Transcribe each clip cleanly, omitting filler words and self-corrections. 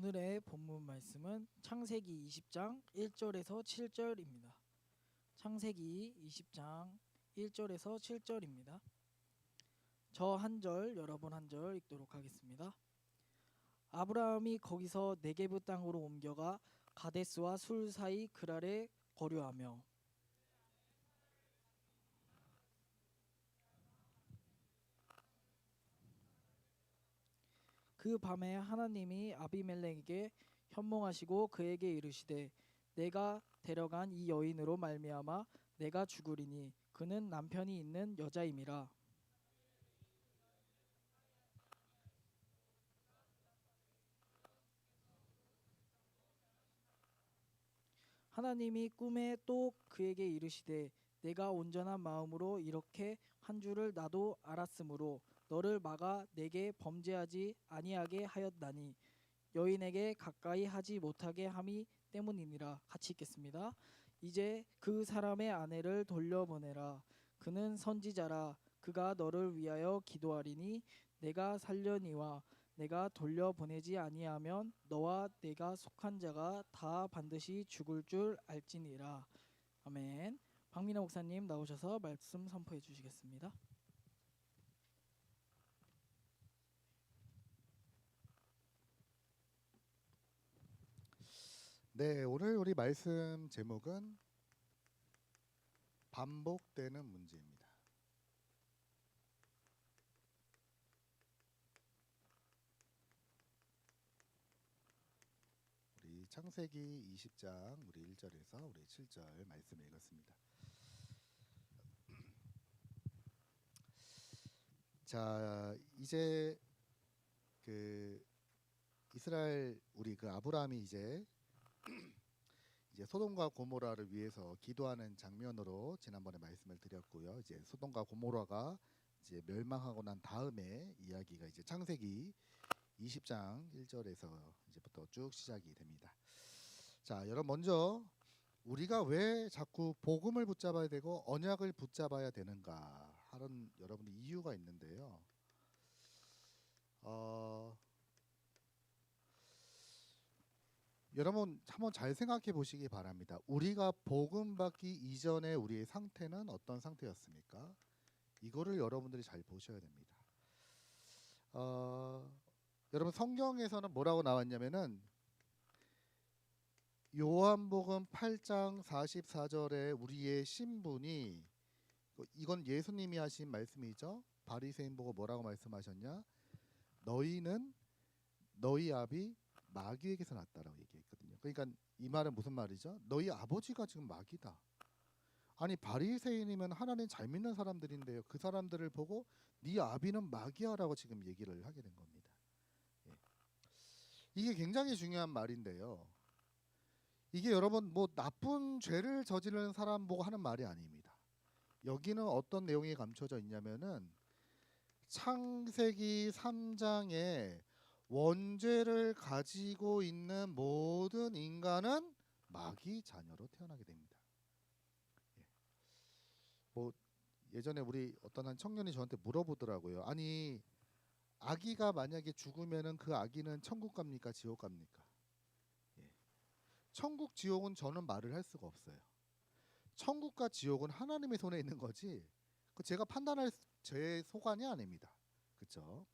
오늘의 본문 말씀은 창세기 20장 1절에서 7절입니다. 창세기 20장 1절에서 7절입니다. 저 한 절, 여러분 한 절 읽도록 하겠습니다. 아브라함이 거기서 네게브 땅으로 옮겨가 가데스와 술 사이 그랄에 거류하며 그 밤에 하나님이 아비멜렉에게 현몽하시고 그에게 이르시되 내가 데려간 이 여인으로 말미암아 내가 죽으리니 그는 남편이 있는 여자임이라. 하나님이 꿈에 또 그에게 이르시되 내가 온전한 마음으로 이렇게 한 줄을 나도 알았으므로 너를 막아 내게 범죄하지 아니하게 하였나니 여인에게 가까이 하지 못하게 함이 때문이니라. 같이 읽겠습니다. 이제 그 사람의 아내를 돌려보내라. 그는 선지자라. 그가 너를 위하여 기도하리니 내가 살려니와 내가 돌려보내지 아니하면 너와 내가 속한 자가 다 반드시 죽을 줄 알지니라. 아멘. 박민아 목사님 나오셔서 말씀 선포해 주시겠습니다. 네, 오늘 우리 말씀 제목은 반복되는 문제입니다. 우리 창세기 20장 우리 1절에서 우리 7절 말씀 읽었습니다. 자, 이제 그 이스라엘 우리 그 아브라함이 이제 소돔과 고모라를 위해서 기도하는 장면으로 지난번에 말씀을 드렸고요. 이제 소돔과 고모라가 이제 멸망하고 난 다음에 이야기가 이제 창세기 20장 1절에서 이제부터 쭉 시작이 됩니다. 자, 여러분 먼저 우리가 왜 자꾸 복음을 붙잡아야 되고 언약을 붙잡아야 되는가 하는 여러분의 이유가 있는데요. 여러분 한번 잘 생각해 보시기 바랍니다. 우리가 복음 받기 이전에 우리의 상태는 어떤 상태였습니까? 이거를 여러분들이 잘 보셔야 됩니다. 여러분 성경에서는 뭐라고 나왔냐면은 요한복음 8장 44절에 우리의 신분이 이건 예수님이 하신 말씀이죠. 바리새인 보고 뭐라고 말씀하셨냐? 너희는 너희 아비 마귀에게서 났다라고 얘기했거든요. 그러니까 이 말은 무슨 말이죠? 너희 아버지가 지금 마귀다. 아니 바리새인이면 하나님 잘 믿는 사람들인데요. 그 사람들을 보고 네 아비는 마귀야라고 지금 얘기를 하게 된 겁니다. 예. 이게 굉장히 중요한 말인데요. 이게 여러분 뭐 나쁜 죄를 저지르는 사람 보고 하는 말이 아닙니다. 여기는 어떤 내용이 감춰져 있냐면은 창세기 3장에 원죄를 가지고 있는 모든 인간은 마귀 자녀로 태어나게 됩니다. 예. 뭐 예전에 우리 어떤 한 청년이 저한테 물어보더라고요. 아니 아기가 만약에 죽으면은 그 아기는 천국 갑니까 지옥 갑니까? 예. 천국 지옥은 저는 말을 할 수가 없어요. 천국과 지옥은 하나님의 손에 있는 거지. 그 제가 판단할 제 소관이 아닙니다. 그렇죠?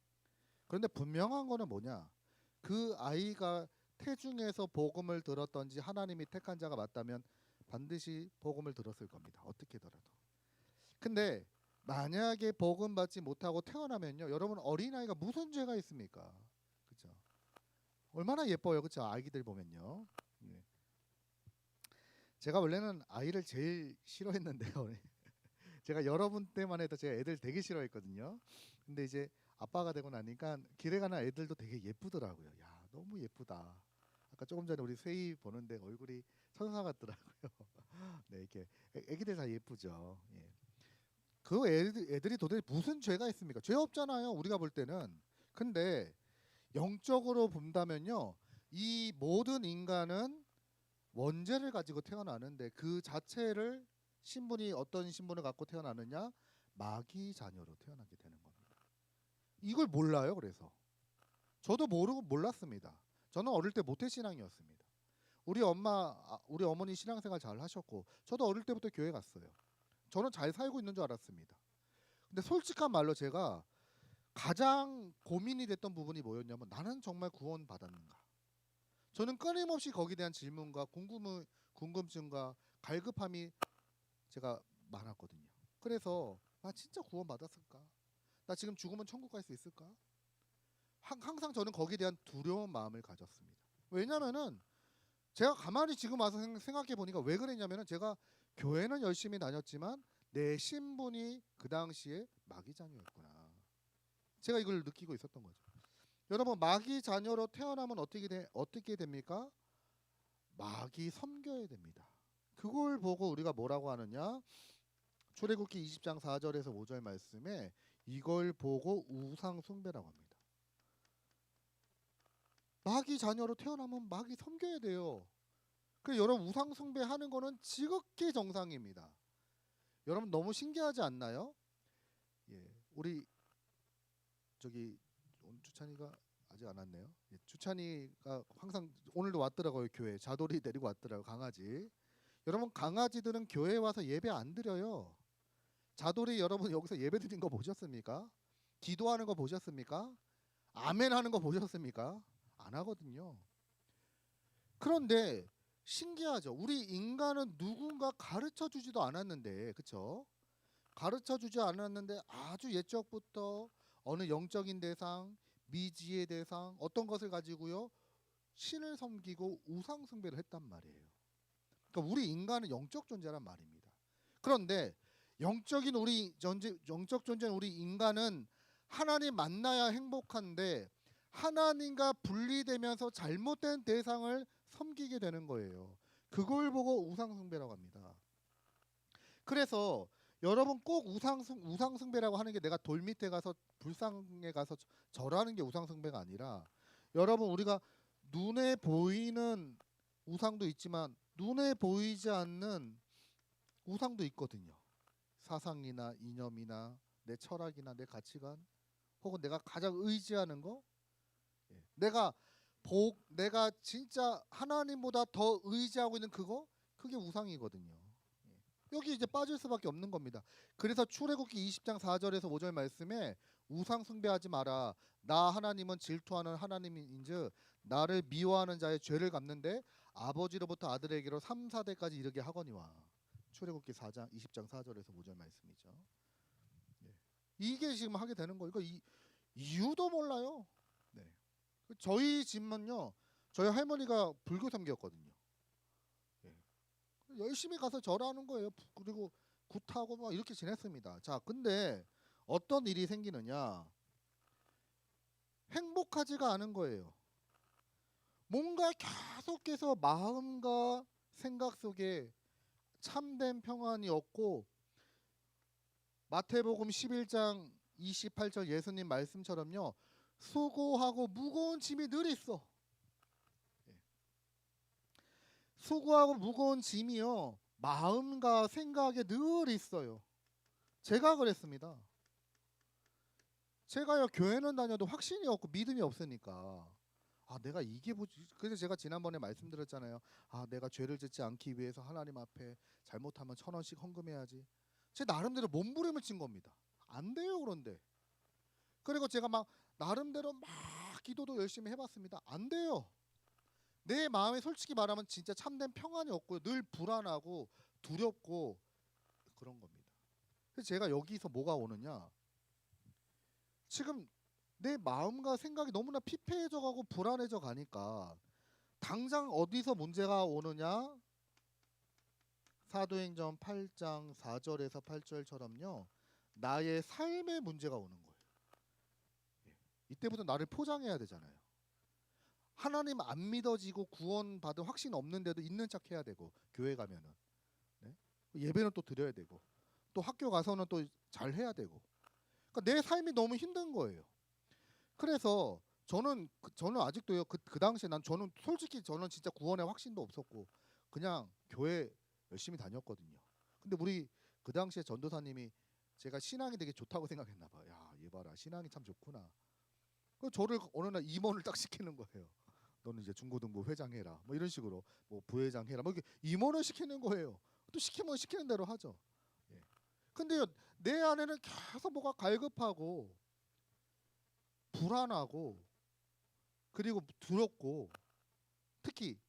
그런데 분명한 거는 뭐냐? 그 아이가 태중에서 복음을 들었던지 하나님이 택한 자가 맞다면 반드시 복음을 들었을 겁니다. 어떻게더라도. 근데 만약에 복음 받지 못하고 태어나면요, 여러분 어린아이가 무슨 죄가 있습니까? 그렇죠? 얼마나 예뻐요, 그렇죠? 아기들 보면요. 예. 제가 원래는 아이를 제일 싫어했는데요. 제가 여러분 때만 해도 제가 애들 되게 싫어했거든요. 근데 이제 아빠가 되고 나니까 길에 가는 애들도 되게 예쁘더라고요. 야, 너무 예쁘다. 아까 조금 전에 우리 세희 보는데 얼굴이 천사 같더라고요. 네, 이렇게 애기들 다 예쁘죠. 예. 그 애들이 도대체 무슨 죄가 있습니까? 죄 없잖아요. 우리가 볼 때는. 근데 영적으로 본다면요, 이 모든 인간은 원죄를 가지고 태어나는데 그 자체를 신분이 어떤 신분을 갖고 태어나느냐? 마귀 자녀로 태어나게 되는 겁니다. 이걸 몰라요. 그래서 저도 모르고 몰랐습니다. 저는 어릴 때 모태 신앙이었습니다. 우리 어머니 신앙생활 잘 하셨고 저도 어릴 때부터 교회 갔어요. 저는 잘 살고 있는 줄 알았습니다. 근데 솔직한 말로 제가 가장 고민이 됐던 부분이 뭐였냐면 나는 정말 구원 받았는가? 저는 끊임없이 거기에 대한 질문과 궁금증과 갈급함이 제가 많았거든요. 그래서 나 진짜 구원 받았을까? 나 지금 죽으면 천국 갈 수 있을까? 항상 저는 거기에 대한 두려운 마음을 가졌습니다. 왜냐면은 제가 가만히 지금 와서 생각해 보니까 왜 그랬냐면은 제가 교회는 열심히 다녔지만 내 신분이 그 당시에 마귀 자녀였구나. 제가 이걸 느끼고 있었던 거죠. 여러분 마귀 자녀로 태어나면 어떻게 됩니까? 마귀 섬겨야 됩니다. 그걸 보고 우리가 뭐라고 하느냐? 출애굽기 20장 4절에서 5절 말씀에 이걸 보고 우상 숭배라고 합니다. 마귀 자녀로 태어나면 마귀 섬겨야 돼요. 그 여러분 우상 숭배하는 거는 지극히 정상입니다. 여러분 너무 신기하지 않나요? 예, 우리 저기 오늘 주찬이가 아직 안 왔네요. 예, 주찬이가 항상 오늘도 왔더라고요. 교회 자돌이 데리고 왔더라고요. 강아지. 여러분 강아지들은 교회에 와서 예배 안 드려요. 자돌이 여러분 여기서 예배 드린 거 보셨습니까? 기도하는 거 보셨습니까? 아멘 하는 거 보셨습니까? 안 하거든요. 그런데 신기하죠. 우리 인간은 누군가 가르쳐 주지도 않았는데, 그렇죠? 가르쳐 주지 않았는데 아주 옛적부터 어느 영적인 대상, 미지의 대상, 어떤 것을 가지고요 신을 섬기고 우상 숭배를 했단 말이에요. 그러니까 우리 인간은 영적 존재란 말입니다. 그런데 영적 존재인 우리 인간은 하나님 만나야 행복한데 하나님과 분리되면서 잘못된 대상을 섬기게 되는 거예요. 그걸 보고 우상 숭배라고 합니다. 그래서 여러분 꼭 우상 숭배라고 하는 게 내가 돌 밑에 가서 불상에 가서 절하는 게 우상 숭배가 아니라 여러분 우리가 눈에 보이는 우상도 있지만 눈에 보이지 않는 우상도 있거든요. 사상이나 이념이나 내 철학이나 내 가치관 혹은 내가 가장 의지하는 거 예. 내가 진짜 하나님보다 더 의지하고 있는 그게 우상이거든요. 예. 여기 이제 빠질 수밖에 없는 겁니다. 그래서 출애굽기 20장 4절에서 5절 말씀에 우상 숭배하지 마라. 나 하나님은 질투하는 하나님인즉 나를 미워하는 자의 죄를 갚는데 아버지로부터 아들에게로 3, 4대까지 이르게 하거니와. 출애굽기 4장 20장 4절에서 5절 말씀이죠. 예. 이게 지금 하게 되는 거예요. 이유도 몰라요. 네. 저희 집은요, 저희 할머니가 불교 삼계였거든요. 예. 열심히 가서 절하는 거예요. 그리고 굿하고 막 이렇게 지냈습니다. 자, 근데 어떤 일이 생기느냐? 행복하지가 않은 거예요. 뭔가 계속해서 마음과 생각 속에 참된 평안이 없고 마태복음 11장 28절 예수님 말씀처럼요. 수고하고 무거운 짐이 늘 있어. 수고하고 무거운 짐이요. 마음과 생각에 늘 있어요. 제가 그랬습니다. 제가요 교회는 다녀도 확신이 없고 믿음이 없으니까 내가 이게 뭐지? 그래서 제가 지난번에 말씀드렸잖아요. 내가 죄를 짓지 않기 위해서 하나님 앞에 잘못하면 1,000원씩 헌금해야지. 제 나름대로 몸부림을 친 겁니다. 안 돼요 그런데. 그리고 제가 막 나름대로 막 기도도 열심히 해봤습니다. 안 돼요. 내 마음에 솔직히 말하면 진짜 참된 평안이 없고요. 늘 불안하고 두렵고 그런 겁니다. 그래서 제가 여기서 뭐가 오느냐? 지금 내 마음과 생각이 너무나 피폐해져 가고 불안해져 가니까 당장 어디서 문제가 오느냐? 사도행전 8장 4절에서 8절처럼요. 나의 삶의 문제가 오는 거예요. 이때부터 나를 포장해야 되잖아요. 하나님 안 믿어지고 구원받은 확신 없는데도 있는 척 해야 되고 교회 가면은 네? 예배는 또 드려야 되고 또 학교 가서는 또 잘 해야 되고 그러니까 내 삶이 너무 힘든 거예요. 그래서 저는 아직도요 그 당시에 저는 솔직히 저는 진짜 구원의 확신도 없었고 그냥 교회 열심히 다녔거든요. 근데 우리 그 당시에 전도사님이 제가 신앙이 되게 좋다고 생각했나 봐요. 야, 얘 봐라 신앙이 참 좋구나. 그 저를 어느 날 임원을 딱 시키는 거예요. 너는 이제 중고등부 회장 해라. 뭐 이런 식으로 뭐 부회장 해라. 뭐 이렇게 임원을 시키는 거예요. 또 시키면 시키는 대로 하죠. 예. 근데요, 내 안에는 계속 뭐가 갈급하고 불안하고 그리고 두렵고 특히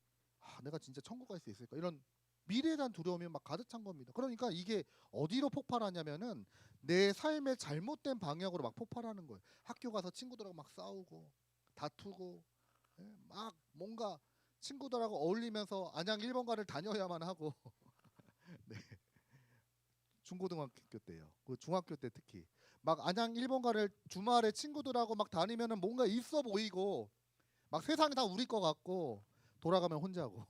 내가 진짜 천국 갈 수 있을까 이런 미래에 대한 두려움이 막 가득 찬 겁니다. 그러니까 이게 어디로 폭발하냐면은 내 삶의 잘못된 방향으로 막 폭발하는 거예요. 학교 가서 친구들하고 막 싸우고 다투고 막 뭔가 친구들하고 어울리면서 안양 1번가를 다녀야만 하고 네. 중고등학교 때요. 그 중학교 때 특히 막 안양 1번가를 주말에 친구들하고 막 다니면은 뭔가 있어 보이고 막 세상이 다 우리 거 같고 돌아가면 혼자고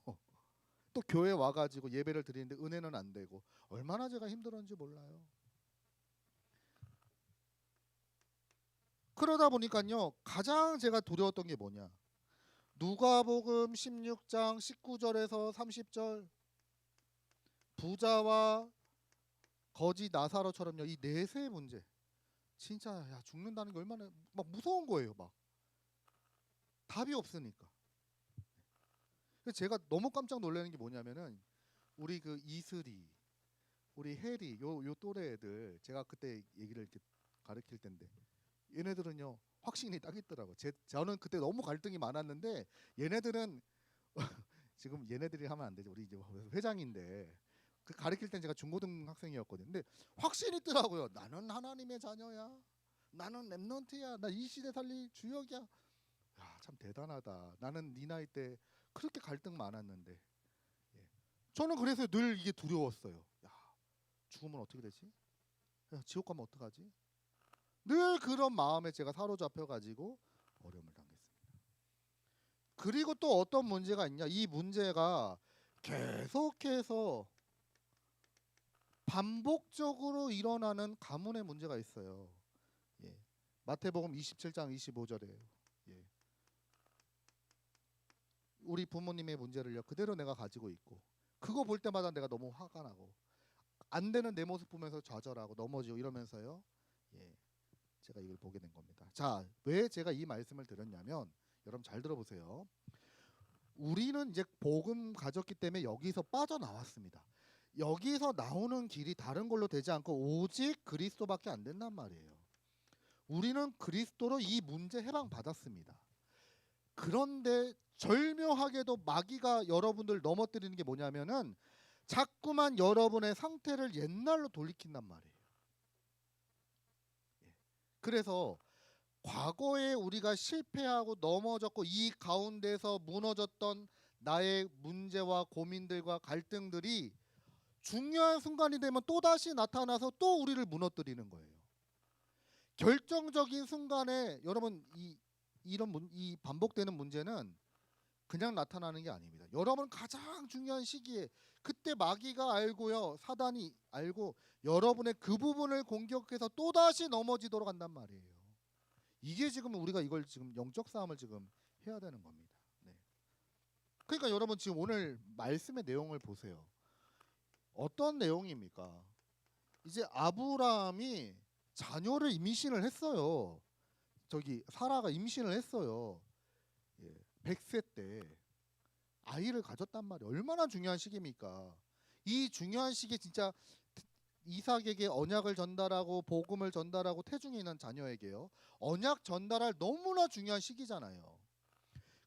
또 교회 와가지고 예배를 드리는데 은혜는 안 되고 얼마나 제가 힘들었는지 몰라요. 그러다 보니까요 가장 제가 두려웠던 게 뭐냐, 누가복음 16장 19절에서 30절 부자와 거지 나사로처럼요 이 내세의 문제, 진짜 죽는다는 게 얼마나 막 무서운 거예요. 막 답이 없으니까. 그래서 제가 너무 깜짝 놀라는 게 뭐냐면은 우리 그 이슬이, 우리 혜리 요 또래 애들 제가 그때 얘기를 이렇게 가르칠 텐데 얘네들은요 확신이 딱 있더라고. 저는 그때 너무 갈등이 많았는데 얘네들은 지금 얘네들이 하면 안 되죠. 우리 이제 회장인데 그 가르칠 땐 제가 중고등학생이었거든요. 근데 확신이 있더라고요. 나는 하나님의 자녀야. 나는 렘넌트야. 나 이 시대 살릴 주역이야. 야, 참 대단하다. 나는 네 나이 때 그렇게 갈등 많았는데. 예. 저는 그래서 늘 이게 두려웠어요. 야, 죽으면 어떻게 되지? 야, 지옥 가면 어떡하지? 늘 그런 마음에 제가 사로잡혀 가지고 어려움을 당했습니다. 그리고 또 어떤 문제가 있냐? 이 문제가 계속해서 반복적으로 일어나는 가문의 문제가 있어요. 예. 마태복음 27장 25절에 예. 우리 부모님의 문제를요 그대로 내가 가지고 있고 그거 볼 때마다 내가 너무 화가 나고 안 되는 내 모습 보면서 좌절하고 넘어지고 이러면서요. 예. 제가 이걸 보게 된 겁니다. 자, 왜 제가 이 말씀을 드렸냐면 여러분 잘 들어보세요. 우리는 이제 복음 가졌기 때문에 여기서 빠져나왔습니다. 여기서 나오는 길이 다른 걸로 되지 않고 오직 그리스도밖에 안 된단 말이에요. 우리는 그리스도로 이 문제 해방 받았습니다. 그런데 절묘하게도 마귀가 여러분들 넘어뜨리는 게 뭐냐면은 자꾸만 여러분의 상태를 옛날로 돌이킨단 말이에요. 예. 그래서 과거에 우리가 실패하고 넘어졌고 이 가운데서 무너졌던 나의 문제와 고민들과 갈등들이 중요한 순간이 되면 또다시 나타나서 또 우리를 무너뜨리는 거예요. 결정적인 순간에 여러분 이 반복되는 문제는 그냥 나타나는 게 아닙니다. 여러분 가장 중요한 시기에 그때 마귀가 알고요, 사단이 알고 여러분의 그 부분을 공격해서 또다시 넘어지도록 한단 말이에요. 이게 지금 우리가 이걸 지금 영적 싸움을 지금 해야 되는 겁니다. 네. 그러니까 여러분 지금 오늘 말씀의 내용을 보세요. 어떤 내용입니까? 이제 아브라함이 자녀를 임신을 했어요. 저기 사라가 임신을 했어요. 예, 100세 때 아이를 가졌단 말이에요. 얼마나 중요한 시기입니까? 이 중요한 시기에 진짜 이삭에게 언약을 전달하고 복음을 전달하고 태중에 있는 자녀에게요. 언약 전달할 너무나 중요한 시기잖아요.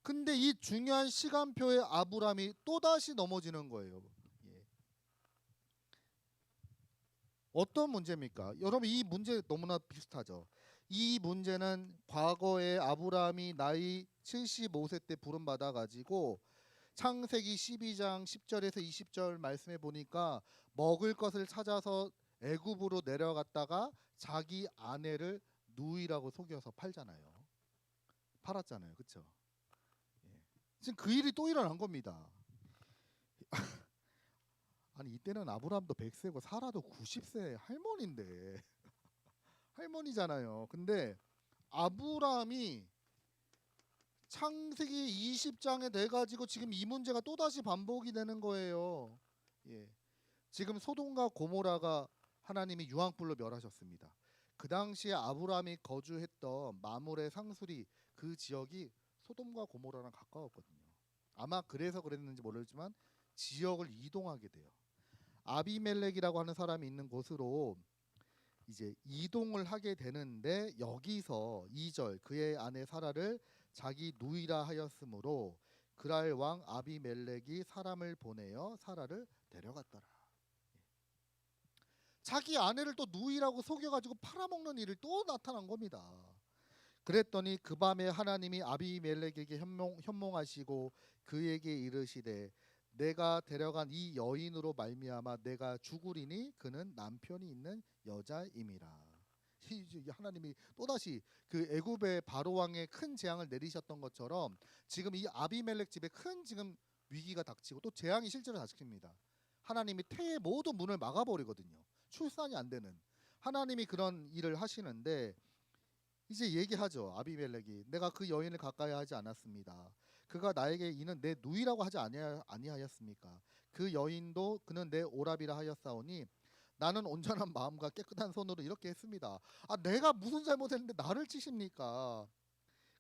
근데 이 중요한 시간표에 아브라함이 또다시 넘어지는 거예요. 예. 어떤 문제입니까? 여러분 이 문제 너무나 비슷하죠. 이 문제는 과거에 아브라함이 나이 75세 때 부름받아 가지고 창세기 12장 10절에서 20절 말씀해 보니까 먹을 것을 찾아서 애굽으로 내려갔다가 자기 아내를 누이라고 속여서 팔잖아요. 팔았잖아요. 그렇죠? 예. 지금 그 일이 또 일어난 겁니다. 아니 이때는 아브라함도 100세고 사라도 90세 할머니인데 할머니잖아요. 근데 아브라함이 창세기 20장에 돼 가지고 지금 이 문제가 또다시 반복이 되는 거예요. 예. 지금 소돔과 고모라가 하나님이 유황불로 멸하셨습니다. 그 당시에 아브라함이 거주했던 마물의 상수리 그 지역이 소돔과 고모라랑 가까웠거든요. 아마 그래서 그랬는지 모르지만 지역을 이동하게 돼요. 아비멜렉이라고 하는 사람이 있는 곳으로 이제 이동을 하게 되는데 여기서 2절 그의 아내 사라를 자기 누이라 하였으므로 그랄 왕 아비멜렉이 사람을 보내어 사라를 데려갔더라. 자기 아내를 또 누이라고 속여가지고 팔아먹는 일이 또 나타난 겁니다. 그랬더니 그 밤에 하나님이 아비멜렉에게 현몽하시고 그에게 이르시되 내가 데려간 이 여인으로 말미암아 내가 죽으리니 그는 남편이 있는 여자임이라. 하나님이 또다시 그 애굽의 바로 왕의 큰 재앙을 내리셨던 것처럼 지금 이 아비멜렉 집에 큰 지금 위기가 닥치고 또 재앙이 실제로 닥칩니다. 하나님이 태의 모든 문을 막아버리거든요. 출산이 안 되는 하나님이 그런 일을 하시는데 이제 얘기하죠. 아비멜렉이 내가 그 여인을 가까이 하지 않았습니다. 그가 나에게 이는 내 누이라고 하지 아니하였습니까? 그 여인도 그는 내 오라비라 하였사오니 나는 온전한 마음과 깨끗한 손으로 이렇게 했습니다. 아 내가 무슨 잘못했는데 나를 치십니까?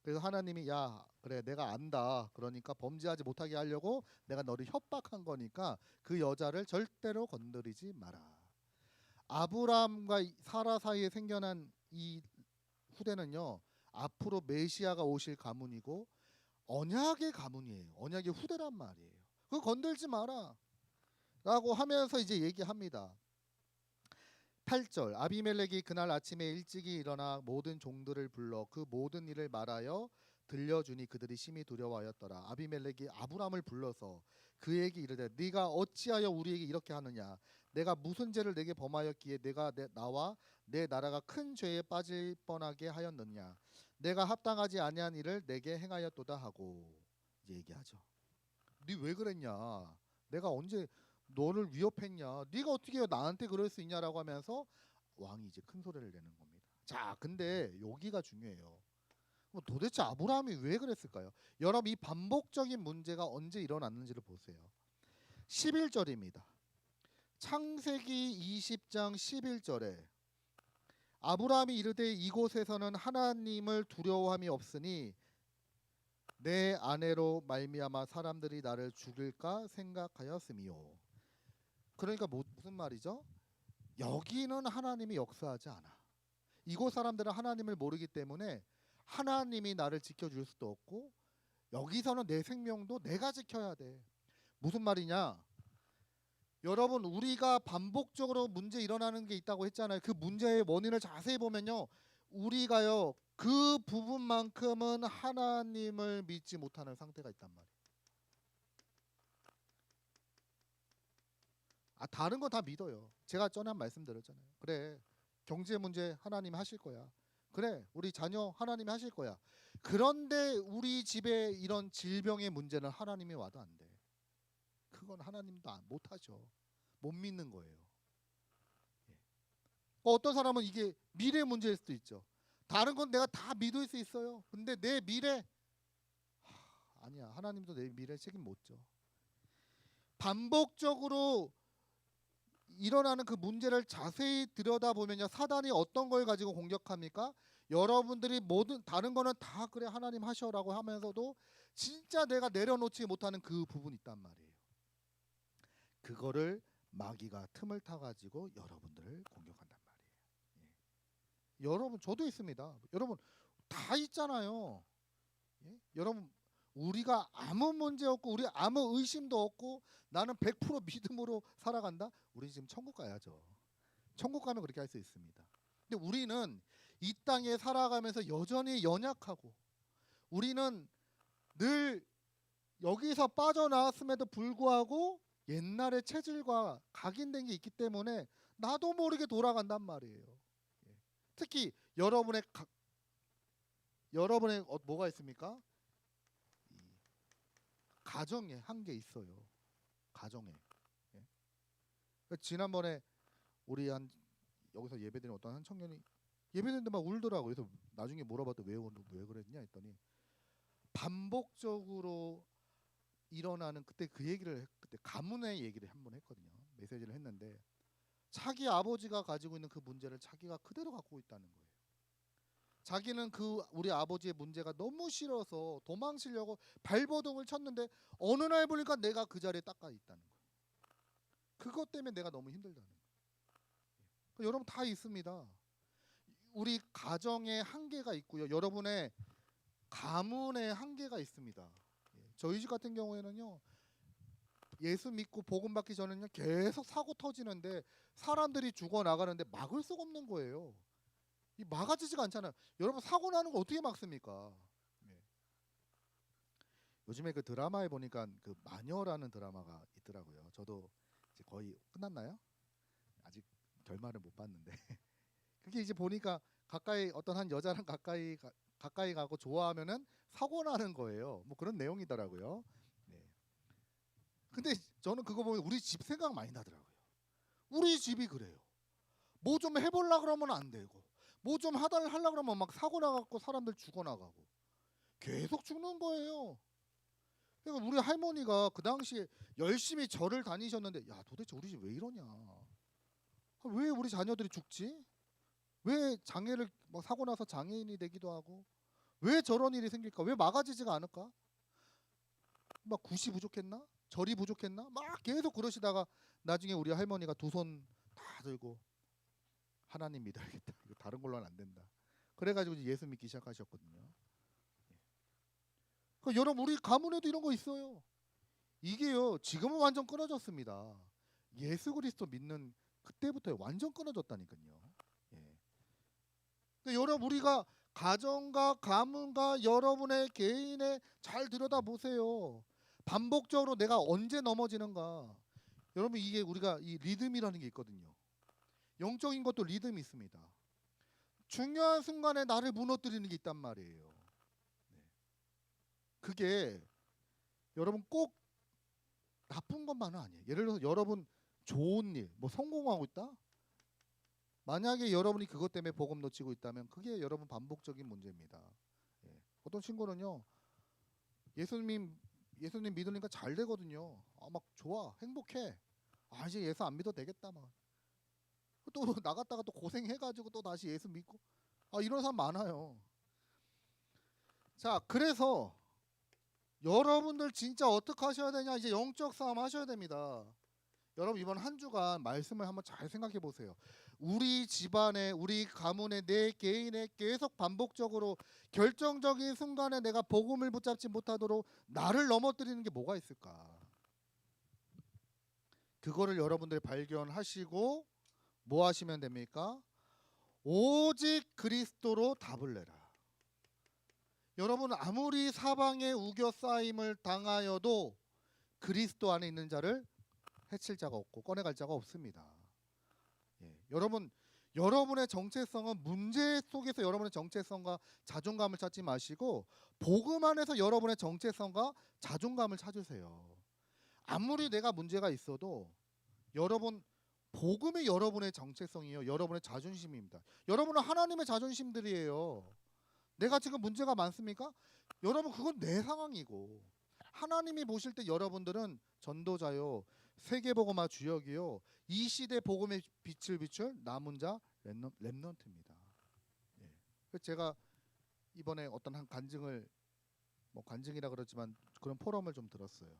그래서 하나님이 야 그래 내가 안다. 그러니까 범죄하지 못하게 하려고 내가 너를 협박한 거니까 그 여자를 절대로 건드리지 마라. 아브라함과 사라 사이에 생겨난 이 후대는요 앞으로 메시아가 오실 가문이고 언약의 가문이에요. 언약의 후대란 말이에요. 그거 건들지 마라 라고 하면서 이제 얘기합니다. 8절 아비멜렉이 그날 아침에 일찍이 일어나 모든 종들을 불러 그 모든 일을 말하여 들려주니 그들이 심히 두려워하였더라. 아비멜렉이 아브람을 불러서 그에게 이르되 네가 어찌하여 우리에게 이렇게 하느냐 내가 무슨 죄를 내게 범하였기에 내가 나와 내 나라가 큰 죄에 빠질 뻔하게 하였느냐 내가 합당하지 아니한 일을 내게 행하였도다 하고 이제 얘기하죠. 네 왜 그랬냐 내가 언제 너를 위협했냐 네가 어떻게 나한테 그럴 수 있냐라고 하면서 왕이 이제 큰 소리를 내는 겁니다. 자 근데 여기가 중요해요. 도대체 아브라함이 왜 그랬을까요? 여러분 이 반복적인 문제가 언제 일어났는지를 보세요. 11절입니다. 창세기 20장 11절에 아브라함이 이르되 이곳에서는 하나님을 두려워함이 없으니 내 아내로 말미암아 사람들이 나를 죽일까 생각하였음이요. 그러니까 무슨 말이죠? 여기는 하나님이 역사하지 않아. 이곳 사람들은 하나님을 모르기 때문에 하나님이 나를 지켜줄 수도 없고 여기서는 내 생명도 내가 지켜야 돼. 무슨 말이냐? 여러분 우리가 반복적으로 문제 일어나는 게 있다고 했잖아요. 그 문제의 원인을 자세히 보면요. 우리가요 그 부분만큼은 하나님을 믿지 못하는 상태가 있단 말이에요. 아 다른 건 다 믿어요. 제가 전에 한 말씀 드렸잖아요. 그래 경제 문제 하나님 하실 거야. 그래 우리 자녀 하나님이 하실 거야. 그런데 우리 집에 이런 질병의 문제는 하나님이 와도 안 돼. 그건 하나님도 못 하죠. 못 믿는 거예요. 어떤 사람은 이게 미래 문제일 수도 있죠. 다른 건 내가 다 믿을 수 있어요. 근데 내 미래 아니야. 하나님도 내 미래 책임 못 져. 반복적으로 일어나는 그 문제를 자세히 들여다보면요. 사단이 어떤 걸 가지고 공격합니까? 여러분들이 모든 다른 거는 다 그래 하나님 하셔라고 하면서도 진짜 내가 내려놓지 못하는 그 부분이 있단 말이에요. 그거를 마귀가 틈을 타가지고 여러분들을 공격한단 말이에요. 예. 여러분 저도 있습니다. 여러분 다 있잖아요. 예? 여러분 우리가 아무 문제 없고 우리 아무 의심도 없고 나는 100% 믿음으로 살아간다. 우리 지금 천국 가야죠. 천국 가면 그렇게 할 수 있습니다. 근데 우리는 이 땅에 살아가면서 여전히 연약하고 우리는 늘 여기서 빠져나왔음에도 불구하고 옛날의 체질과 각인된 게 있기 때문에 나도 모르게 돌아간단 말이에요. 특히 여러분의 뭐가 있습니까? 가정에 한계 있어요. 가정에. 예. 지난번에 우리 여기서 예배드린 어떤 한 청년이 예배드는데 막 울더라고요. 그래서 나중에 물어봤더니 왜 그랬냐 했더니 반복적으로 일어나는 그때 그때 가문의 얘기를 한번 했거든요. 메시지를 했는데 자기 아버지가 가지고 있는 그 문제를 자기가 그대로 갖고 있다는 거예요. 자기는 그 우리 아버지의 문제가 너무 싫어서 도망치려고 발버둥을 쳤는데 어느 날 보니까 내가 그 자리에 딱 가 있다는 거예요. 그것 때문에 내가 너무 힘들다는 거예요. 여러분 다 있습니다. 우리 가정에 한계가 있고요. 여러분의 가문에 한계가 있습니다. 저희 집 같은 경우에는요. 예수 믿고 복음 받기 전에는 계속 사고 터지는데 사람들이 죽어 나가는데 막을 수가 없는 거예요. 이 막아지지가 않잖아요. 여러분 사고 나는 거 어떻게 막습니까? 네. 요즘에 그 드라마에 보니까 그 마녀라는 드라마가 있더라고요. 저도 이제 거의 끝났나요? 아직 결말을 못 봤는데 그게 이제 보니까 가까이 어떤 한 여자랑 가까이 가고 좋아하면은 사고 나는 거예요. 뭐 그런 내용이더라고요. 네. 근데 저는 그거 보면 우리 집 생각 많이 나더라고요. 우리 집이 그래요. 뭐 좀 해보려 그러면 안 되고, 뭐 좀 하려 그러면 막 사고 나갖고 사람들 죽어나가고 계속 죽는 거예요. 그러니까 우리 할머니가 그 당시에 열심히 절을 다니셨는데, 야 도대체 우리 집 왜 이러냐? 왜 우리 자녀들이 죽지? 왜 장애를 막 사고 나서 장애인이 되기도 하고, 왜 저런 일이 생길까? 왜 막아지지가 않을까? 막 굿이 부족했나? 절이 부족했나? 막 계속 그러시다가 나중에 우리 할머니가 두 손 다 들고 하나님 믿어야겠다. 이거 다른 걸로는 안 된다. 그래가지고 이제 예수 믿기 시작하셨거든요. 그러니까 여러분 우리 가문에도 이런 거 있어요. 이게요 지금은 완전 끊어졌습니다. 예수 그리스도 믿는 그때부터 완전 끊어졌다니까요. 예. 그러니까 여러분 우리가 가정과 가문과 여러분의 개인의 잘 들여다 보세요. 반복적으로 내가 언제 넘어지는가. 여러분 이게 우리가 이 리듬이라는 게 있거든요. 영적인 것도 리듬이 있습니다. 중요한 순간에 나를 무너뜨리는 게 있단 말이에요. 네. 그게 여러분 꼭 나쁜 것만은 아니에요. 예를 들어서 여러분 좋은 일, 뭐 성공하고 있다? 만약에 여러분이 그것 때문에 복음 놓치고 있다면 그게 여러분 반복적인 문제입니다. 예. 어떤 친구는요. 예수님 믿으니까 잘 되거든요. 막 좋아, 행복해. 이제 예수 안 믿어도 되겠다 막. 또 나갔다가 또 고생해가지고 또 다시 예수 믿고 이런 사람 많아요. 자, 그래서 여러분들 진짜 어떻게 하셔야 되냐? 이제 영적 싸움 하셔야 됩니다. 여러분 이번 한 주간 말씀을 한번 잘 생각해 보세요. 우리 집안에, 우리 가문에, 내 개인에 계속 반복적으로 결정적인 순간에 내가 복음을 붙잡지 못하도록 나를 넘어뜨리는 게 뭐가 있을까? 그거를 여러분들이 발견하시고 뭐 하시면 됩니까? 오직 그리스도로 답을 내라. 여러분 아무리 사방에 우겨 쌓임을 당하여도 그리스도 안에 있는 자를 해칠 자가 없고 꺼내갈 자가 없습니다. 예. 여러분의 정체성은 문제 속에서 여러분의 정체성과 자존감을 찾지 마시고 복음 안에서 여러분의 정체성과 자존감을 찾으세요. 아무리 내가 문제가 있어도 여러분 복음이 여러분의 정체성이에요. 여러분의 자존심입니다. 여러분은 하나님의 자존심들이에요. 내가 지금 문제가 많습니까? 여러분 그건 내 상황이고 하나님이 보실 때 여러분들은 전도자요, 세계복음화 주역이요, 이 시대 복음의 빛을 비출 남은 자 렘넌트입니다. 예. 그래서 제가 이번에 어떤 한 간증을 뭐 간증이라 그러지만 그런 포럼을 좀 들었어요.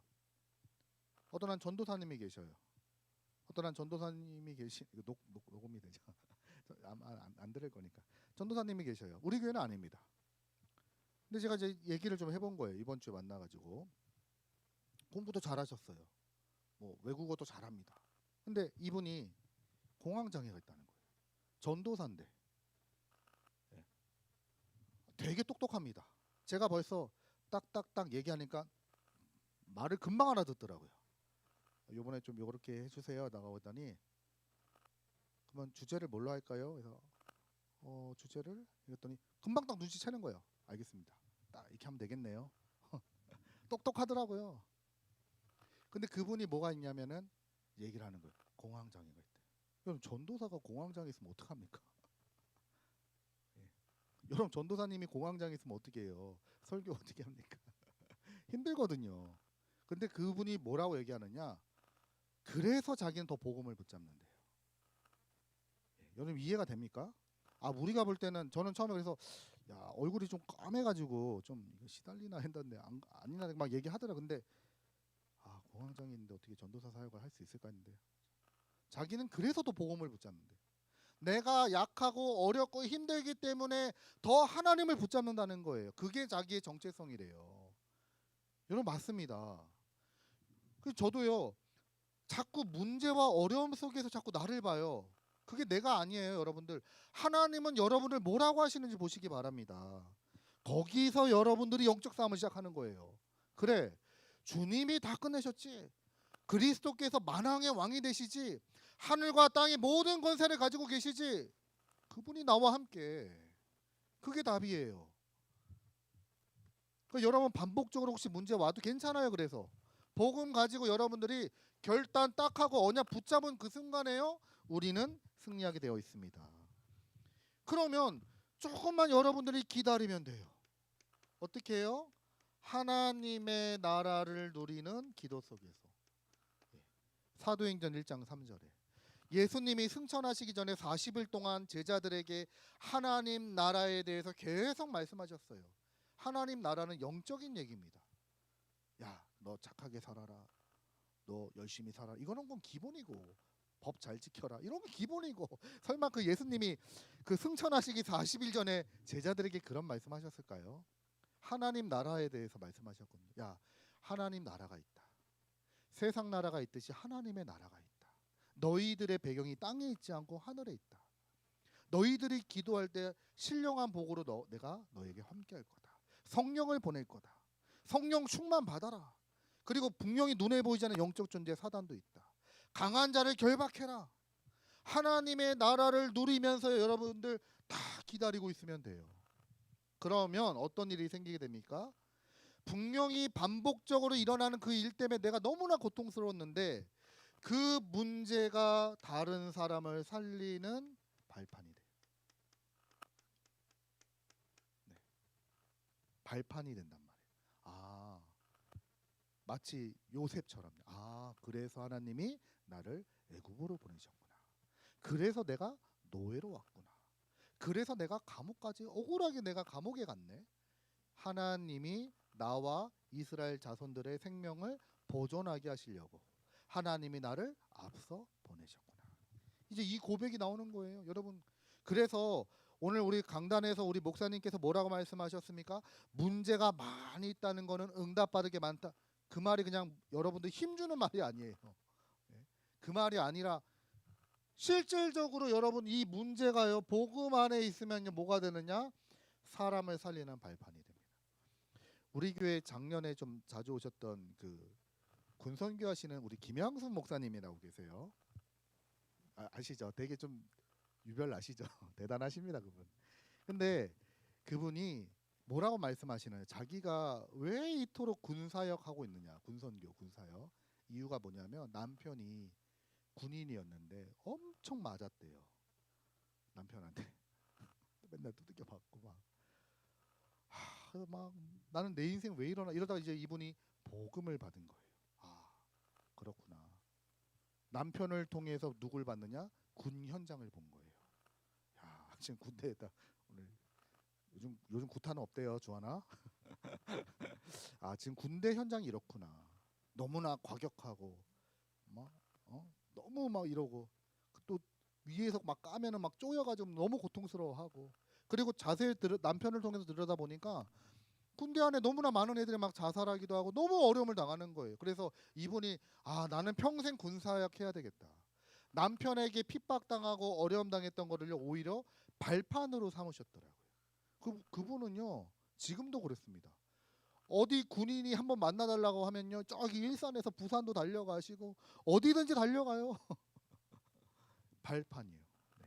어떤 한 전도사님이 계셔요. 어떤 한 전도사님이 녹음이 되죠. 안 들을 거니까. 전도사님이 계셔요. 우리 교회는 아닙니다. 근데 제가 이제 얘기를 좀 해본 거예요. 이번 주에 만나가지고 공부도 잘하셨어요. 뭐 외국어도 잘합니다. 근데 이분이 공황장애가 있다는 거예요. 전도사인데 되게 똑똑합니다. 제가 벌써 딱딱딱 얘기하니까 말을 금방 알아듣더라고요. 이번에 좀 이렇게 해주세요. 나가보더니 그러면 주제를 뭘로 할까요? 그래서 주제를 이랬더니 금방 딱 눈치채는 거예요. 알겠습니다. 딱 이렇게 하면 되겠네요. 똑똑하더라고요. 근데 그분이 뭐가 있냐면은 얘기를 하는 거예요. 공황장애가 있대. 여러분 전도사가 공황장애 있으면 어떡합니까? 예. 여러분 전도사님이 공황장애 있으면 어떻게 해요? 설교 어떻게 합니까? 힘들거든요. 근데 그분이 뭐라고 얘기하느냐? 그래서 자기는 더 복음을 붙잡는데요. 예. 여러분 이해가 됩니까? 우리가 볼 때는 저는 처음에 그래서 야 얼굴이 좀 까매가지고 좀 이거 시달리나 했는데 아니나 막 얘기하더라. 근데 공황장애 있는데 어떻게 전도사 사역을 할 수 있을까 했는데 자기는 그래서도 복음을 붙잡는데 내가 약하고 어렵고 힘들기 때문에 더 하나님을 붙잡는다는 거예요. 그게 자기의 정체성이래요. 여러분 맞습니다. 그래서 저도요 자꾸 문제와 어려움 속에서 자꾸 나를 봐요. 그게 내가 아니에요, 여러분들. 하나님은 여러분을 뭐라고 하시는지 보시기 바랍니다. 거기서 여러분들이 영적 싸움을 시작하는 거예요. 그래, 주님이 다 끝내셨지. 그리스도께서 만왕의 왕이 되시지. 하늘과 땅의 모든 권세를 가지고 계시지. 그분이 나와 함께. 그게 답이에요. 여러분 반복적으로 혹시 문제 와도 괜찮아요. 그래서 복음 가지고 여러분들이 결단 딱 하고 언약 붙잡은 그 순간에요 우리는 승리하게 되어 있습니다. 그러면 조금만 여러분들이 기다리면 돼요. 어떻게 해요? 하나님의 나라를 누리는 기도 속에서. 사도행전 1장 3절에 예수님이 승천하시기 전에 40일 동안 제자들에게 하나님 나라에 대해서 계속 말씀하셨어요. 하나님 나라는 영적인 얘기입니다. 야, 너 착하게 살아라. 너 열심히 살아. 이거는 건 기본이고 법 잘 지켜라. 이런 건 기본이고 설마 그 예수님이 그 승천하시기 40일 전에 제자들에게 그런 말씀하셨을까요? 하나님 나라에 대해서 말씀하셨거든요. 야, 하나님 나라가 있다. 세상 나라가 있듯이 하나님의 나라가 있다. 너희들의 배경이 땅에 있지 않고 하늘에 있다. 너희들이 기도할 때 신령한 복으로 내가 너에게 함께할 거다. 성령을 보낼 거다. 성령 충만 받아라. 그리고 분명히 눈에 보이지 않는 영적 존재 사단도 있다. 강한 자를 결박해라. 하나님의 나라를 누리면서 여러분들 다 기다리고 있으면 돼요. 그러면 어떤 일이 생기게 됩니까? 분명히 반복적으로 일어나는 그 일 때문에 내가 너무나 고통스러웠는데 그 문제가 다른 사람을 살리는 발판이 돼요. 네. 발판이 된단 말이에요. 마치 요셉처럼. 그래서 하나님이 나를 애굽으로 보내셨구나. 그래서 내가 노예로 왔구나. 그래서 내가 감옥까지 억울하게 내가 감옥에 갔네. 하나님이 나와 이스라엘 자손들의 생명을 보존하게 하시려고 하나님이 나를 앞서 보내셨구나. 이제 이 고백이 나오는 거예요, 여러분. 그래서 오늘 우리 강단에서 우리 목사님께서 뭐라고 말씀하셨습니까? 문제가 많이 있다는 거는 응답받을 게 많다. 그 말이 그냥 여러분들 힘주는 말이 아니에요. 그 말이 아니라 실질적으로 여러분 이 문제가요 복음 안에 있으면요 뭐가 되느냐? 사람을 살리는 발판이 됩니다. 우리 교회 작년에 좀 자주 오셨던 그 군선교 하시는 우리 김양순 목사님이라고 계세요. 아시죠? 되게 좀 유별나시죠? 대단하십니다 그분. 근데 그분이 뭐라고 말씀하시나요? 자기가 왜 이토록 군사역 하고 있느냐? 군선교 군사역. 이유가 뭐냐면 남편이 군인이었는데 엄청 맞았대요. 남편한테 맨날 두들겨 맞고 막 나는 내 인생 왜 이러나 이러다가 이제 이분이 복음을 받은 거예요. 그렇구나. 남편을 통해서 누굴 받느냐? 군 현장을 본 거예요. 지금 군대에다 오늘 요즘 구타는 없대요, 주하나? 지금 군대 현장이 이렇구나. 너무나 과격하고 너무 막 이러고 또 위에서 막 까면은 막 쪼여가지고 너무 고통스러워하고 그리고 자세히 남편을 통해서 들여다 보니까 군대 안에 너무나 많은 애들이 막 자살하기도 하고 너무 어려움을 당하는 거예요. 그래서 이분이 나는 평생 군사역 해야 되겠다. 남편에게 핍박당하고 어려움 당했던 거를요 오히려 발판으로 삼으셨더라고요. 그분은요 지금도 그렇습니다. 어디 군인이 한번 만나달라고 하면요 저기 일산에서 부산도 달려가시고 어디든지 달려가요. 발판이에요. 네.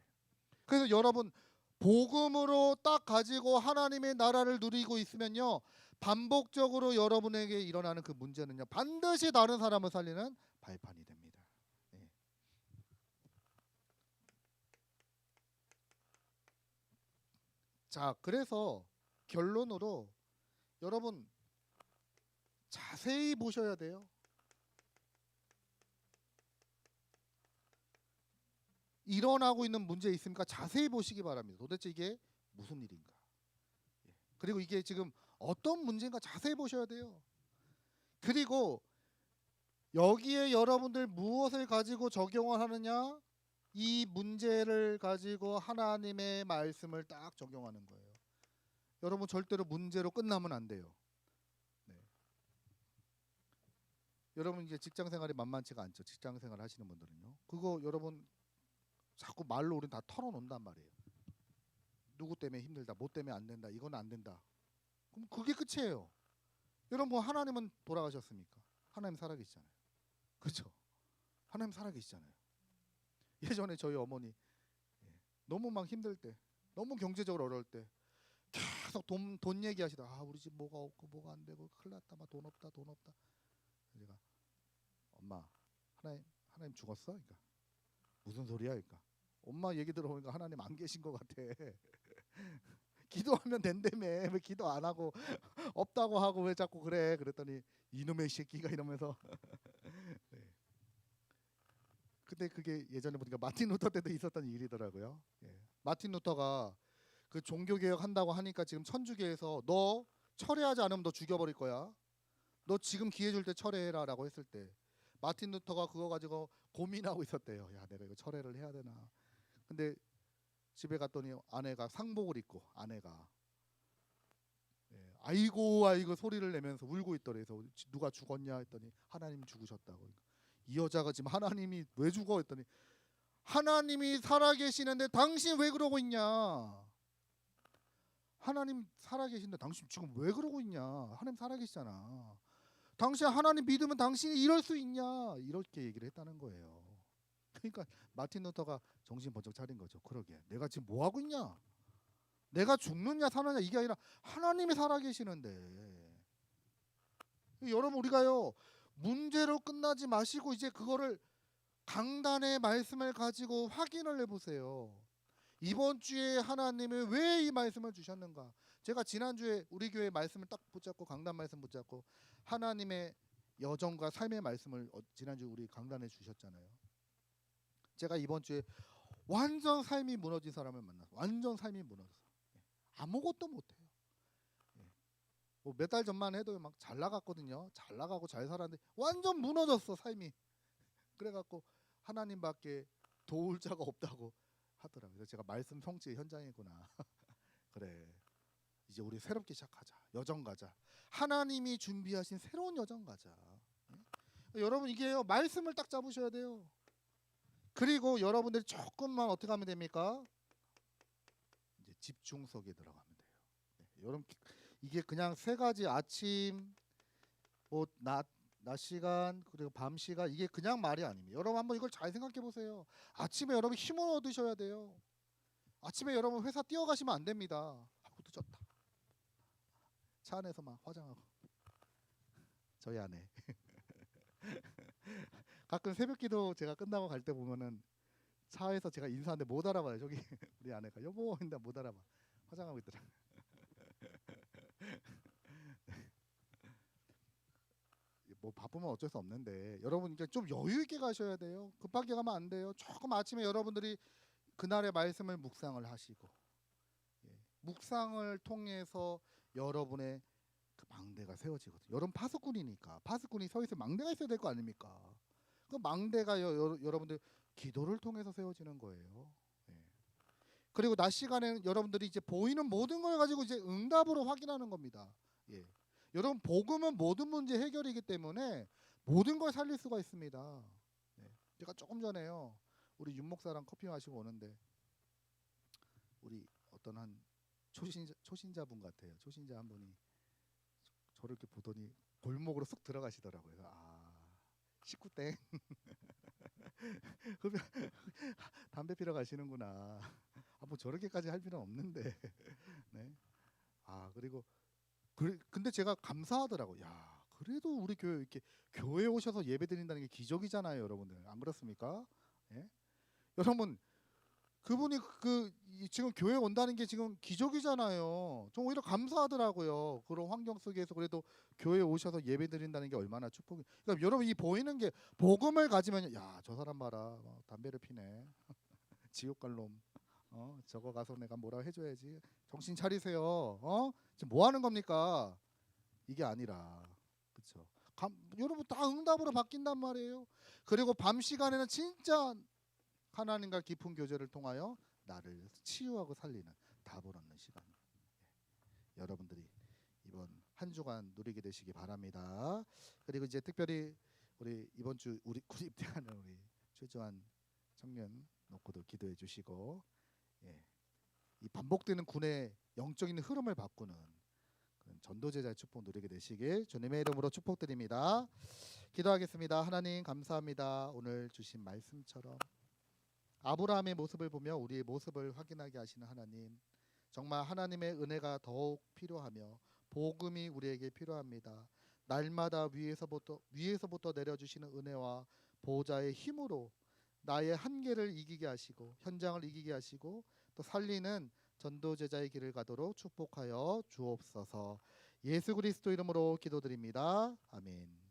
그래서 여러분 복음으로 딱 가지고 하나님의 나라를 누리고 있으면요 반복적으로 여러분에게 일어나는 그 문제는요 반드시 다른 사람을 살리는 발판이 됩니다. 네. 자, 그래서 결론으로 여러분 자세히 보셔야 돼요. 일어나고 있는 문제 있습니까? 자세히 보시기 바랍니다. 도대체 이게 무슨 일인가? 그리고 이게 지금 어떤 문제인가 자세히 보셔야 돼요. 그리고 여기에 여러분들 무엇을 가지고 적용을 하느냐? 이 문제를 가지고 하나님의 말씀을 딱 적용하는 거예요. 여러분 절대로 문제로 끝나면 안 돼요. 네. 여러분 이제 직장 생활이 만만치가 않죠. 직장 생활 하시는 분들은요. 그거 여러분 자꾸 말로 우린 다 털어놓는단 말이에요. 누구 때문에 힘들다, 뭐 때문에 안 된다, 이건 안 된다. 그럼 그게 끝이에요. 여러분 뭐 하나님은 돌아가셨습니까? 하나님 살아계시잖아요. 그렇죠? 하나님 살아계시잖아요. 예전에 저희 어머니 너무 막 힘들 때, 너무 경제적으로 어려울 때 계속 돈 얘기하시다. 아 우리 집 뭐가 없고 뭐가 안 되고 큰일 났다, 막 돈 없다, 돈 없다. 제가 엄마 하나님 죽었어? 그러니까 무슨 소리야? 그러니까 엄마 얘기 들어보니까 하나님 안 계신 것 같아. 기도하면 된다며 왜 기도 안 하고 없다고 하고 왜 자꾸 그래? 그랬더니 이놈의 새끼가 이러면서. 네. 근데 그게 예전에 보니까 마틴 루터 때도 있었던 일이더라고요. 예. 마틴 루터가 그 종교 개혁 한다고 하니까 지금 천주교에서 너 철회하지 않으면 너 죽여버릴 거야. 너 지금 기회 줄 때 철회해라라고 했을 때 마틴 루터가 그거 가지고 고민하고 있었대요. 야 내가 이거 철회를 해야 되나. 근데 집에 갔더니 아내가 상복을 입고 아내가 아이고 소리를 내면서 울고 있더래. 그래서 누가 죽었냐 했더니 하나님 죽으셨다고. 이 여자가 지금 하나님이 왜 죽어 했더니 하나님이 살아계시는데 당신 왜 그러고 있냐. 하나님 살아계신데 당신 지금 왜 그러고 있냐. 하나님 살아계시잖아. 당신 하나님 믿으면 당신이 이럴 수 있냐. 이렇게 얘기를 했다는 거예요. 그러니까 마틴 루터가 정신 번쩍 차린 거죠. 그러게 내가 지금 뭐 하고 있냐. 내가 죽느냐 사느냐 이게 아니라 하나님이 살아계시는데. 여러분 우리가요 문제로 끝나지 마시고 이제 그거를 강단의 말씀을 가지고 확인을 해보세요. 이번 주에 하나님이 왜 이 말씀을 주셨는가. 제가 지난주에 우리 교회 말씀을 딱 붙잡고 강단 말씀 붙잡고 하나님의 여정과 삶의 말씀을 지난주 우리 강단에 주셨잖아요. 제가 이번 주에 완전 삶이 무너진 사람을 만나서 완전 삶이 무너져서 아무것도 못해요. 뭐 몇 달 전만 해도 막 잘 나갔거든요. 잘 나가고 잘 살았는데 완전 무너졌어 삶이. 그래갖고 하나님밖에 도울 자가 없다고 하더라고요. 그래서 제가 말씀 성취의 현장이구나. 그래 이제 우리 새롭게 시작하자. 여정 가자. 하나님이 준비하신 새로운 여정 가자. 여러분 이게요 말씀을 딱 잡으셔야 돼요. 그리고 여러분들이 조금만 어떻게 하면 됩니까? 이제 집중 속에 들어가면 돼요. 여러분 이게 그냥 세 가지 아침, 뭐 낮 시간 그리고 밤 시간 이게 그냥 말이 아닙니다. 여러분 한번 이걸 잘 생각해 보세요. 아침에 여러분 힘을 얻으셔야 돼요. 아침에 여러분 회사 뛰어가시면 안 됩니다. 아이고 늦었다. 차 안에서 막 화장하고 저희 아내 가끔 새벽기도 제가 끝나고 갈 때 보면은 차에서 제가 인사하는데 못 알아봐요. 저기 우리 아내가 여보 했는데 못 알아봐. 화장하고 있더라. 뭐 바쁘면 어쩔 수 없는데 여러분 이제 좀 여유 있게 가셔야 돼요. 급하게 가면 안 돼요. 조금 아침에 여러분들이 그날의 말씀을 묵상을 하시고 묵상을 통해서 여러분의 그 망대가 세워지거든요. 여러분 파수꾼이니까 파수꾼이 서 있을 망대가 있어야 될 거 아닙니까? 그 망대가 여러분들 기도를 통해서 세워지는 거예요. 그리고 낮 시간에는 여러분들이 이제 보이는 모든 걸 가지고 이제 응답으로 확인하는 겁니다. 여러분 복음은 모든 문제 해결이기 때문에 모든 걸 살릴 수가 있습니다. 제가 조금 전에요 우리 윤 목사랑 커피 마시고 오는데 우리 어떤 한 초신자분 같아요. 초신자 한 분이 저를 이렇게 보더니 골목으로 쑥 들어가시더라고요. 그래서 식구땡 담배 피러 가시는구나. 뭐 저렇게까지 할 필요는 없는데. 네. 그리고 근데 제가 감사하더라고. 야, 그래도 우리 교회 이렇게 교회 오셔서 예배 드린다는 게 기적이잖아요, 여러분들. 안 그렇습니까? 예? 여러분 그분이 지금 교회 온다는 게 지금 기적이잖아요. 저 오히려 감사하더라고요. 그런 환경 속에서 그래도 교회 오셔서 예배 드린다는 게 얼마나 축복이. 그러니까 여러분 이 보이는 게 복음을 가지면 야, 저 사람 봐라. 담배를 피네. 지옥 갈 놈. 저거 가서 내가 뭐라 해줘야지. 정신 차리세요. 지금 뭐 하는 겁니까? 이게 아니라, 그렇죠. 여러분 다 응답으로 바뀐단 말이에요. 그리고 밤 시간에는 진짜 하나님과 깊은 교제를 통하여 나를 치유하고 살리는 답을 얻는 시간. 여러분들이 이번 한 주간 누리게 되시기 바랍니다. 그리고 이제 특별히 우리 이번 주 우리 구입대하는 우리 최주환 청년 놓고도 기도해 주시고, 예, 이 반복되는 군의 영적인 흐름을 바꾸는 그런 전도제자의 축복 누리게 되시길 주님의 이름으로 축복드립니다. 기도하겠습니다. 하나님 감사합니다. 오늘 주신 말씀처럼 아브라함의 모습을 보며 우리의 모습을 확인하게 하시는 하나님, 정말 하나님의 은혜가 더욱 필요하며 복음이 우리에게 필요합니다. 날마다 위에서부터 내려주시는 은혜와 보호자의 힘으로 나의 한계를 이기게 하시고 현장을 이기게 하시고 또 살리는 전도제자의 길을 가도록 축복하여 주옵소서. 예수 그리스도 이름으로 기도드립니다. 아멘.